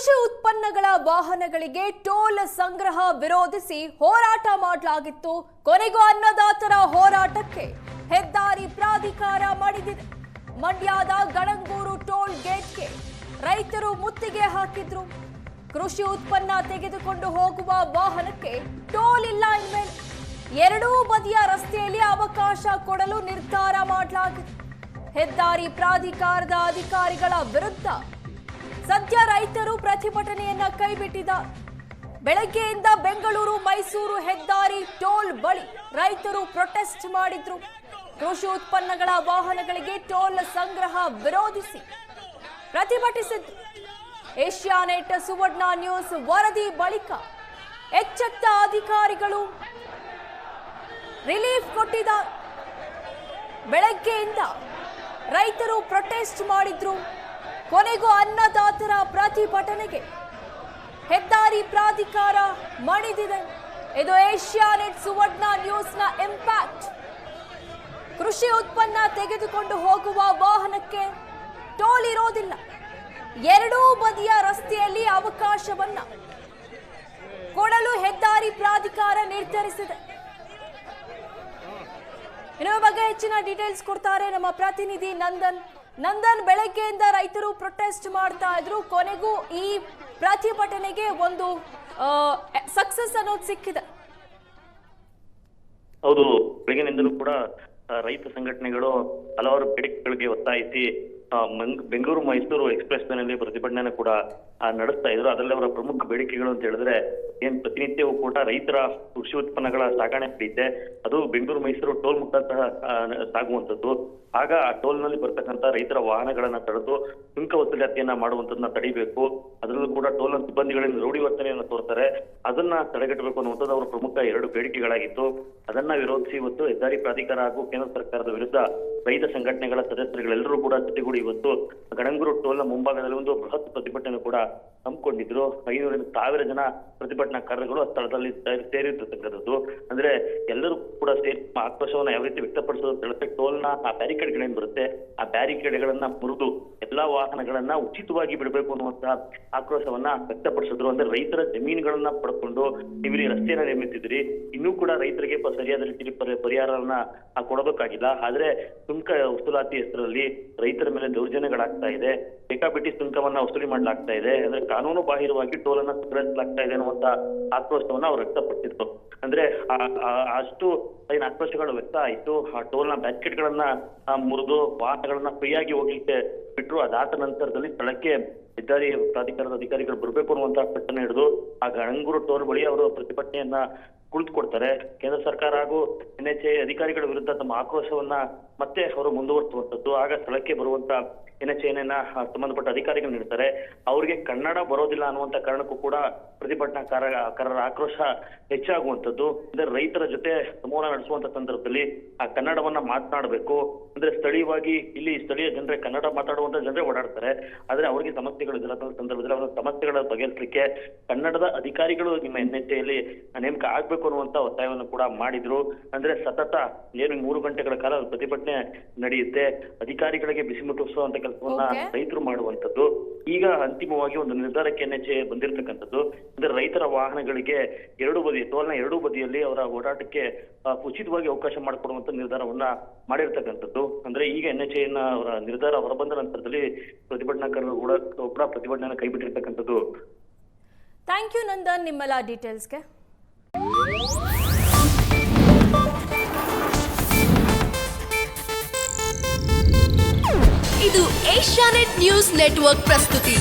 ಕೃಷಿ ಉತ್ಪನ್ನಗಳ ವಾಹನಗಳಿಗೆ ಟೋಲ್ ಸಂಗ್ರಹ ವಿರೋಧಿಸಿ ಹೋರಾಟ ಮಾಡಲಾಗಿತ್ತು. ಕೊನೆಗೂ ಅನ್ನದಾತರ ಹೋರಾಟಕ್ಕೆ ಹೆದ್ದಾರಿ ಪ್ರಾಧಿಕಾರ ಮಣಿದಿದೆ. ಮಂಡ್ಯದ ಗಣಂಗೂರು ಟೋಲ್ ಗೇಟ್ಗೆ ರೈತರು ಮುತ್ತಿಗೆ ಹಾಕಿದ್ರು. ಕೃಷಿ ಉತ್ಪನ್ನ ತೆಗೆದುಕೊಂಡು ಹೋಗುವ ವಾಹನಕ್ಕೆ ಟೋಲ್ ಇಲ್ಲ ಎಂದ್ಮೇಲೆ ಎರಡೂ ಬದಿಯ ರಸ್ತೆಯಲ್ಲಿ ಅವಕಾಶ ಕೊಡಲು ನಿರ್ಧಾರ ಮಾಡಲಾಗಿದೆ. ಹೆದ್ದಾರಿ ಪ್ರಾಧಿಕಾರದ ಅಧಿಕಾರಿಗಳ ವಿರುದ್ಧ ಸದ್ಯ ರೈತರು ಪ್ರತಿಭಟನೆಯನ್ನ ಕೈಬಿಟ್ಟಿದ್ದಾರೆ. ಬೆಳಗ್ಗೆಯಿಂದ ಬೆಂಗಳೂರು ಮೈಸೂರು ಹೆದ್ದಾರಿ ಟೋಲ್ ಬಳಿ ರೈತರು ಪ್ರೊಟೆಸ್ಟ್ ಮಾಡಿದ್ರು. ಕೃಷಿ ಉತ್ಪನ್ನಗಳ ವಾಹನಗಳಿಗೆ ಟೋಲ್ ಸಂಗ್ರಹ ವಿರೋಧಿಸಿ ಪ್ರತಿಭಟಿಸಿದ್ರು. ಏಷ್ಯಾನೆಟ್ ಸುವರ್ಣ ನ್ಯೂಸ್ ವರದಿ ಬಳಿಕ ಎಚ್ಚೆತ್ತ ಅಧಿಕಾರಿಗಳು ರಿಲೀಫ್ ಕೊಟ್ಟಿದ್ದಾರೆ. ಬೆಳಗ್ಗೆಯಿಂದ ರೈತರು ಪ್ರೊಟೆಸ್ಟ್ ಮಾಡಿದ್ರು. ಕೊನೆಗೂ ಅನ್ನದಾತರ ಪ್ರತಿಭಟನೆಗೆ ಹೆದ್ದಾರಿ ಪ್ರಾಧಿಕಾರ ಮಣಿದಿದೆ. ಇದು ಏಷ್ಯಾನೆಟ್ ಸುವರ್ಣ ನ್ಯೂಸ್ನ ಇಂಪ್ಯಾಕ್ಟ್. ಕೃಷಿ ಉತ್ಪನ್ನ ತೆಗೆದುಕೊಂಡು ಹೋಗುವ ವಾಹನಕ್ಕೆ ಟೋಲ್ ಇರೋದಿಲ್ಲ. ಎರಡೂ ಬದಿಯ ರಸ್ತೆಯಲ್ಲಿ ಅವಕಾಶವನ್ನ ಕೊಡಲು ಹೆದ್ದಾರಿ ಪ್ರಾಧಿಕಾರ ನಿರ್ಧರಿಸಿದೆ. ಇನ್ನು ಬಗ್ಗೆ ಹೆಚ್ಚಿನ ಡೀಟೇಲ್ಸ್ ಕೊಡ್ತಾರೆ ನಮ್ಮ ಪ್ರತಿನಿಧಿ ನಂದನ್. ಬೆಳಗ್ಗೆಯಿಂದ ರೈತರು ಪ್ರೊಟೆಸ್ಟ್ ಮಾಡ್ತಾ ಇದ್ರು. ಕೊನೆಗೂ ಈ ಪ್ರತಿಭಟನೆಗೆ ಒಂದು ಸಕ್ಸಸ್ ಅನ್ನೋದು ಸಿಕ್ಕಿದೆ. ಹೌದು, ಬೆಳಗಿನಿಂದಲೂ ಕೂಡ ರೈತ ಸಂಘಟನೆಗಳು ಹಲವಾರು ಬೇಡಿಕೆಗಳಿಗೆ ಒತ್ತಾಯಿಸಿ ಬೆಂಗಳೂರು ಮೈಸೂರು ಎಕ್ಸ್ಪ್ರೆಸ್ ವೇನಲ್ಲಿ ಪ್ರತಿಭಟನೆ ಕೂಡ ನಡೆಸ್ತಾ ಇದ್ರು. ಅದರಲ್ಲಿ ಅವರ ಪ್ರಮುಖ ಬೇಡಿಕೆಗಳು ಅಂತ ಹೇಳಿದ್ರೆ ಪ್ರತಿನಿತ್ಯವೂ ಕೂಡ ರೈತರ ಕೃಷಿ ಉತ್ಪನ್ನಗಳ ಸಾಗಣೆ ನಡೆಯುತ್ತೆ. ಅದು ಬೆಂಗಳೂರು ಮೈಸೂರು ಟೋಲ್ ಮುಖಾಂತರ ಸಾಗುವಂತದ್ದು. ಆಗ ಆ ಟೋಲ್ ನಲ್ಲಿ ಬರ್ತಕ್ಕಂಥ ರೈತರ ವಾಹನಗಳನ್ನ ತಡೆದು ಸುಂಕ ವಸೂಲಾತಿಯನ್ನ ಮಾಡುವಂತದನ್ನ ತಡಿಬೇಕು. ಅದರಲ್ಲೂ ಕೂಡ ಟೋಲ್ ಸಿಬ್ಬಂದಿಗಳಿಂದ ರೂಢಿ ವರ್ತನೆಯನ್ನ ತೋರ್ತಾರೆ, ಅದನ್ನ ತಡೆಗಟ್ಟಬೇಕು ಅನ್ನುವಂಥದ್ದು ಅವರ ಪ್ರಮುಖ ಎರಡು ಬೇಡಿಕೆಗಳಾಗಿತ್ತು. ಅದನ್ನ ವಿರೋಧಿಸಿ ಇವತ್ತು ಹೆದ್ದಾರಿ ಪ್ರಾಧಿಕಾರ ಹಾಗೂ ಕೇಂದ್ರ ಸರ್ಕಾರದ ವಿರುದ್ಧ ರೈತ ಸಂಘಟನೆಗಳ ಸದಸ್ಯರುಗಳೆಲ್ಲರೂ ಕೂಡ ಜೊತೆಗೂಡಿ ಇವತ್ತು ಗಣಂಗೂರು ಟೋಲ್ನ ಮುಂಭಾಗದಲ್ಲಿ ಒಂದು ಬೃಹತ್ ಪ್ರತಿಭಟನೆ ಕೂಡ ಹಮ್ಮಿಕೊಂಡಿದ್ರು. 500-1000 ಜನ ಪ್ರತಿಭಟನಾಕಾರರು ಸ್ಥಳದಲ್ಲಿ ಸೇರಿರ್ತಕ್ಕಂಥದ್ದು. ಅಂದ್ರೆ ಎಲ್ಲರೂ ಕೂಡ ಸೇರಿ ಆಕ್ರೋಶವನ್ನ ಯಾವ ರೀತಿ ವ್ಯಕ್ತಪಡಿಸೋದು ಅಂತ ಹೇಳಿದ್ರೆ ಟೋಲ್ನ ಆ ಬ್ಯಾರಿಕೇಡ್ಗಳೇನ್ ಬರುತ್ತೆ, ಆ ಬ್ಯಾರಿಕೇಡ್ಗಳನ್ನ ಮುರಿದು ಎಲ್ಲಾ ವಾಹನಗಳನ್ನ ಉಚಿತವಾಗಿ ಬಿಡಬೇಕು ಅನ್ನುವಂತಹ ಆಕ್ರೋಶವನ್ನ ವ್ಯಕ್ತಪಡಿಸಿದ್ರು. ಅಂದ್ರೆ ರೈತರ ಜಮೀನುಗಳನ್ನ ಪಡ್ಕೊಂಡು ನೀವು ರಸ್ತೆಯನ್ನ ನಿರ್ಮಿಸಿದ್ರಿ, ಇನ್ನೂ ಕೂಡ ರೈತರಿಗೆ ಸರಿಯಾದ ರೀತಿಯಲ್ಲಿ ಪರಿಹಾರವನ್ನ ಕೊಡಬೇಕಾಗಿಲ್ಲ. ಆದ್ರೆ ಸುಂಕ ವಸೂಲಾತಿ ಹೆಸರಲ್ಲಿ ರೈತರ ಮೇಲೆ ದೌರ್ಜನ್ಯಗಳಾಗ್ತಾ ಇದೆ, ಬೇಕಾಬಿಟ್ಟಿ ಸುಂಕವನ್ನ ವಸೂಲಿ ಮಾಡ್ಲಾಗ್ತಾ ಇದೆ, ಅಂದ್ರೆ ಕಾನೂನು ಬಾಹಿರವಾಗಿ ಟೋಲ್ ಅನ್ನ ಸಂಗ್ರಹಿಸಲಾಗ್ತಾ ಇದೆ ಅನ್ನುವಂತ ಆಕ್ರೋಶವನ್ನ ಅವ್ರು ವ್ಯಕ್ತಪಡಿಸಿದ್ರು. ಅಂದ್ರೆ ಅಷ್ಟು ಏನ್ ಆಕ್ರೋಶಗಳು ವ್ಯಕ್ತ ಆಯ್ತು. ಆ ಟೋಲ್ನ ಬ್ಯಾರಿಕೇಡ್ ಗಳನ್ನ ಮುರಿದು ವಾಹನಗಳನ್ನ ಫ್ರೀಯಾಗಿ ಹೋಗ್ಲಿಕ್ಕೆ ಬಿಟ್ರು. ಅದಾದ ನಂತರದಲ್ಲಿ ಸ್ಥಳಕ್ಕೆ ಹೆದ್ದಾರಿ ಪ್ರಾಧಿಕಾರದ ಅಧಿಕಾರಿಗಳು ಬರಬೇಕು ಅನ್ನುವಂತಹ ಪ್ರಶ್ನೆ ಹಿಡಿದು ಆ ಗಣಂಗೂರು ಟೋಲ್ ಬಳಿ ಅವರು ಪ್ರತಿಭಟನೆಯನ್ನ ಕುಳಿತುಕೊಡ್ತಾರೆ. ಕೇಂದ್ರ ಸರ್ಕಾರ ಹಾಗೂ NHAI ಅಧಿಕಾರಿಗಳ ವಿರುದ್ಧ ತಮ್ಮ ಆಕ್ರೋಶವನ್ನ ಮತ್ತೆ ಅವರು ಮುಂದುವರಿಸುವಂತದ್ದು. ಆಗ ಸ್ಥಳಕ್ಕೆ ಬರುವಂತ NHAIನ ಸಂಬಂಧಪಟ್ಟ ಅಧಿಕಾರಿಗಳು ನೀಡ್ತಾರೆ. ಅವ್ರಿಗೆ ಕನ್ನಡ ಬರೋದಿಲ್ಲ ಅನ್ನುವಂತ ಕಾರಣಕ್ಕೂ ಕೂಡ ಪ್ರತಿಭಟನಾಕಾರರ ಆಕ್ರೋಶ ಹೆಚ್ಚಾಗುವಂತದ್ದು. ಅಂದ್ರೆ ರೈತರ ಜೊತೆ ಸಂವಹನ ನಡೆಸುವಂತ ಸಂದರ್ಭದಲ್ಲಿ ಆ ಕನ್ನಡವನ್ನ ಮಾತನಾಡಬೇಕು. ಅಂದ್ರೆ ಸ್ಥಳೀಯವಾಗಿ ಇಲ್ಲಿ ಸ್ಥಳೀಯ ಜನರೇ ಕನ್ನಡ ಮಾತಾಡುವಂತ ಜನರೇ ಓಡಾಡ್ತಾರೆ. ಆದ್ರೆ ಅವರಿಗೆ ಸಮಸ್ಯೆಗಳು ಇದ್ರ ಸಂದರ್ಭದಲ್ಲಿ ಅವರ ಸಮಸ್ಯೆಗಳ ಬಗೆಹರಿಸಲಿಕ್ಕೆ ಕನ್ನಡದ ಅಧಿಕಾರಿಗಳು ನಿಮ್ಮ NHAIಯಲ್ಲಿ ನೇಮಕ ಆಗ್ಬೇಕು ಅನ್ನುವಂತ ಒತ್ತಾಯವನ್ನು ಕೂಡ ಮಾಡಿದ್ರು. ಅಂದ್ರೆ ಸತತ ಏನು 3 ಗಂಟೆಗಳ ಕಾಲ ಪ್ರತಿಭಟನೆ ನಡೆಯುತ್ತೆ. ಅಧಿಕಾರಿಗಳಿಗೆ ಬಿಸಿ ಮುಟ್ಟಿಸುವಂತ ಕೆಲಸವನ್ನ ರೈತರು ಮಾಡುವಂತದ್ದು. ಈಗ ಅಂತಿಮವಾಗಿ ಒಂದು ನಿರ್ಧಾರಕ್ಕೆ NHAI ಬಂದಿರತಕ್ಕಂಥದ್ದು. ಅಂದ್ರೆ ರೈತರ ವಾಹನಗಳಿಗೆ ಟೋಲ್ನ ಎರಡೂ ಬದಿಯಲ್ಲಿ ಅವರ ಓಡಾಟಕ್ಕೆ ಉಚಿತವಾಗಿ ಅವಕಾಶ ಮಾಡಿಕೊಡುವಂತ ನಿರ್ಧಾರವನ್ನ ಮಾಡಿರ್ತಕ್ಕಂಥದ್ದು. ಅಂದ್ರೆ ಈಗ NHAIನ ಅವರ ನಿರ್ಧಾರ ಹೊರಬಂದ ನಂತರದಲ್ಲಿ ಪ್ರತಿಭಟನಾಕಾರರು ಕೂಡ ಪ್ರತಿಭಟನೆ ಕೈಬಿಟ್ಟಿರ್ತಕ್ಕಂಥದ್ದು. ಥ್ಯಾಂಕ್ ಯು ನಂದನ್ ನಿಮ್ಮೆಲ್ಲ ಡೀಟೇಲ್ಸ್ಗೆ. ಇದು ಏಷ್ಯಾನೆಟ್ ನ್ಯೂಸ್ ನೆಟ್ವರ್ಕ್ ಪ್ರಸ್ತುತಿ.